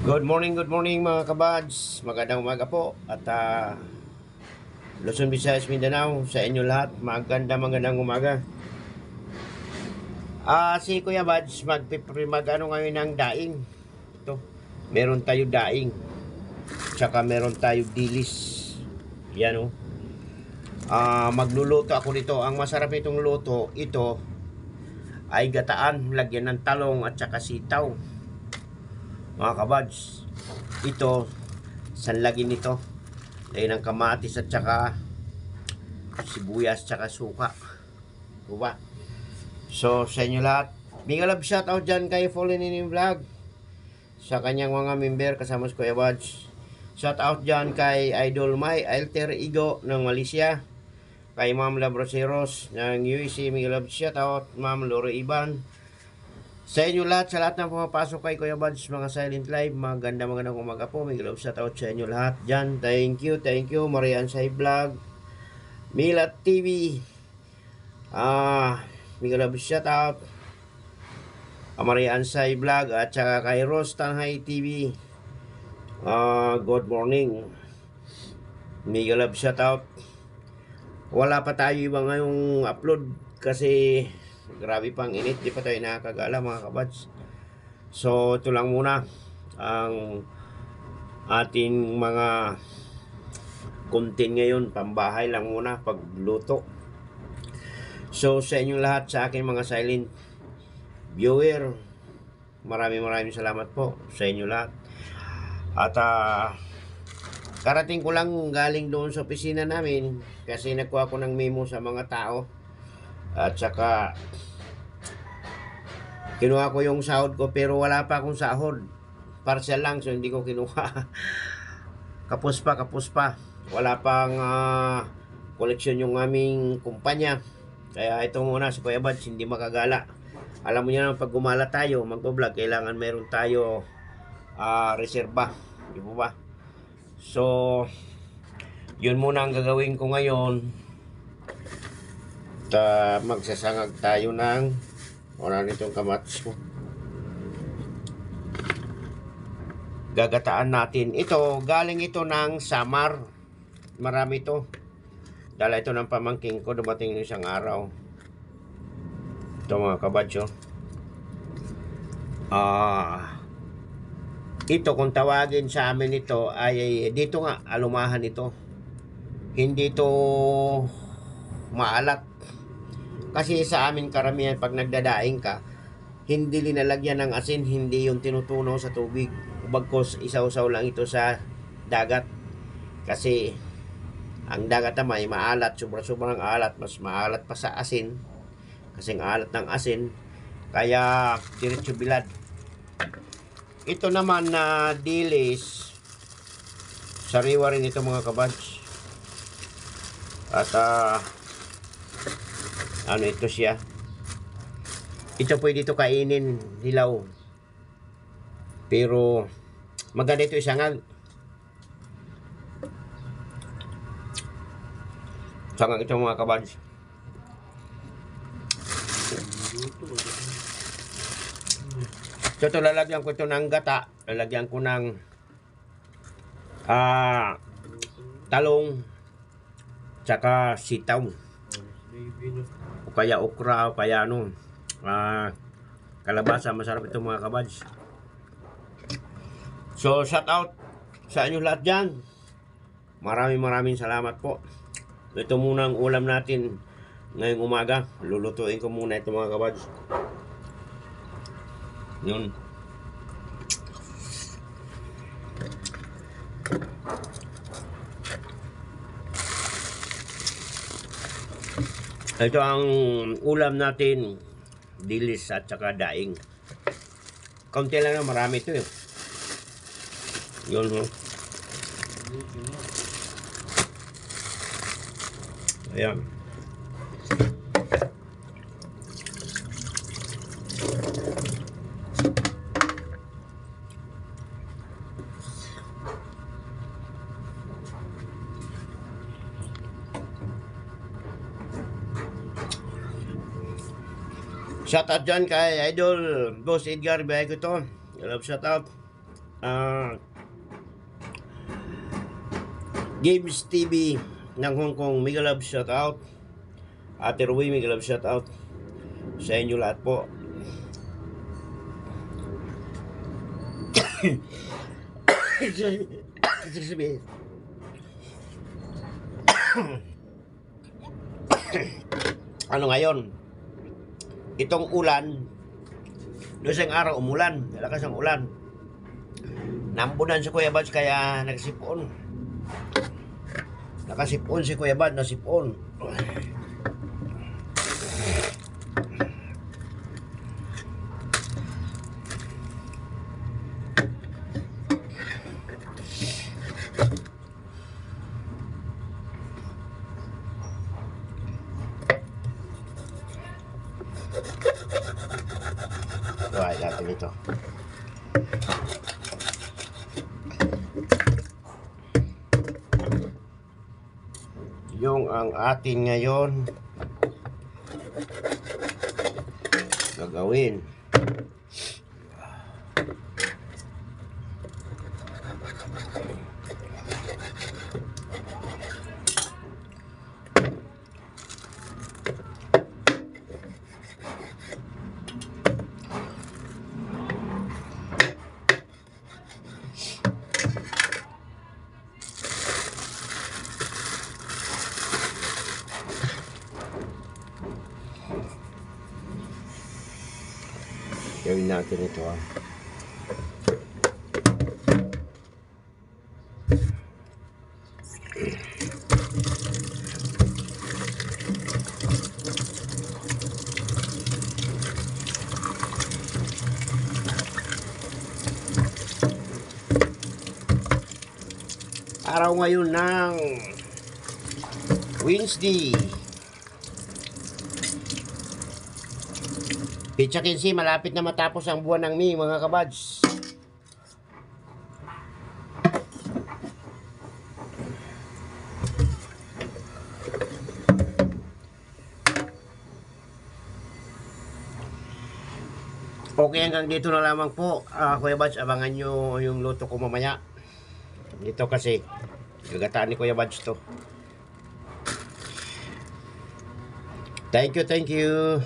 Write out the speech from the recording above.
Good morning mga kabads. Magandang umaga po. At Luzon, Visayas, Mindanao, sa inyo lahat, magandang umaga. Si Kuya Bads, mag-ano ngayon ng daing. Ito, meron tayo daing. Tsaka meron tayo dilis. Yan o. Magluluto ako nito. Ang masarap itong luto, ito ay gataan, lagyan ng talong at tsaka sitaw. Mga kabads, ito, sanlagin nito. Lagyan ng kamatis at tsaka sibuyas at tsaka suka. Diba? So, sa inyo lahat, big love shoutout dyan kay Fallen in Vlog. Sa kanyang mga member, kasama si Kuya Bads. Shoutout dyan kay Idol May Alter Ego ng Malaysia. Kay Ma'am Labroseros ng UAC, big love shoutout. Ma'am Loro Iban. Sa inyo lahat, sa lahat ng pumapasok kay Kuya Bads, mga silent live, magandang umaga po. Big love shoutout sa inyo lahat dyan. Thank you. Marian Say Vlog, Milat TV, big love shoutout Marian Say Vlog at saka kay Rose Tanhay TV. Good morning. Big love shoutout. Wala pa tayo iba ngayong upload kasi grabe pang init, di pa tayo nakakagala mga kabads. So ito lang muna ang ating mga content ngayon, pambahay lang muna pagluto. So sa inyong lahat, sa akin mga silent viewer, maraming salamat po sa inyo lahat. At karating ko lang galing doon sa opisina namin kasi nagkuha ko ng memo sa mga tao. At saka kinuha ko yung sahod ko pero wala pa akong sahod. Partial lang, so hindi ko kinuha. Kapos pa. Wala pang koleksyon yung aming kumpanya. Kaya ito muna si Kuya Bads, hindi makagala. Alam mo niya, pag gumala tayo, mag-vlog, kailangan meron tayo reserba. Di po ba? So, yun muna ang gagawin ko ngayon. Magsasangag tayo ng wala nitong kamatis ko. Gagataan natin. Ito, galing ito ng Samar. Marami ito. Dala ito ng pamangking ko. Dumating isang araw. Ito mga kabadyo. Ito kung tawagin sa amin ito ay dito nga, alumahan ito. Hindi ito maalat. Kasi sa amin karamihan pag nagdadaing ka, hindi linalagyan ng asin, hindi yung tinutunaw sa tubig. Bagkos isaw-saw lang ito sa dagat. Kasi ang dagat naman ay maalat, sobrang alat, mas maalat pa sa asin. Kasi ang alat ng asin, kaya diretso bilad. Ito naman na dilis, sariwa rin ito mga kabads. At ano ito siya, ito pwede ito kainin hilaw, pero maganda ito isangag. Sangag ito mga kabads. So ito, lalagyan ko ito ng gata, lalagyan ko ng talong tsaka sitaw o kaya okra o kaya kalabasa. Masarap ito mga kabads. So shout out sa inyo lahat dyan. Maraming salamat po. Ito muna ang ulam natin ngayong umaga. Lulutuin ko muna ito mga kabads. Yun. Ito ang ulam natin, dilis at saka daing. Kaunti lang na, marami ito yun. Yun ho. Ayan. Shout out dyan kay Idol Boss Edgar Bihay ko to. Love shout out. Games TV ng Hong Kong, mega love shout out. Ate Rui, mega love shout out sa inyo lahat po. Ano ngayon? Itong ulan, noong isang araw umulan, malakas ang ulan. Nambunan si Kuya Bad kaya nagsipon. Nakasipon si Kuya Bad, nasipon. Try natin ito. Yung ang atin ngayon gagawin. Gawin natin ito Araw ngayon ng Wednesday. Pitsa 15, malapit na matapos ang buwan ng May, mga kabads. Okay, hanggang dito na lamang po. Kuya Bads, abangan nyo yung luto ko mamaya. Dito kasi, gagataan ni Kuya Bads to. Thank you, thank you.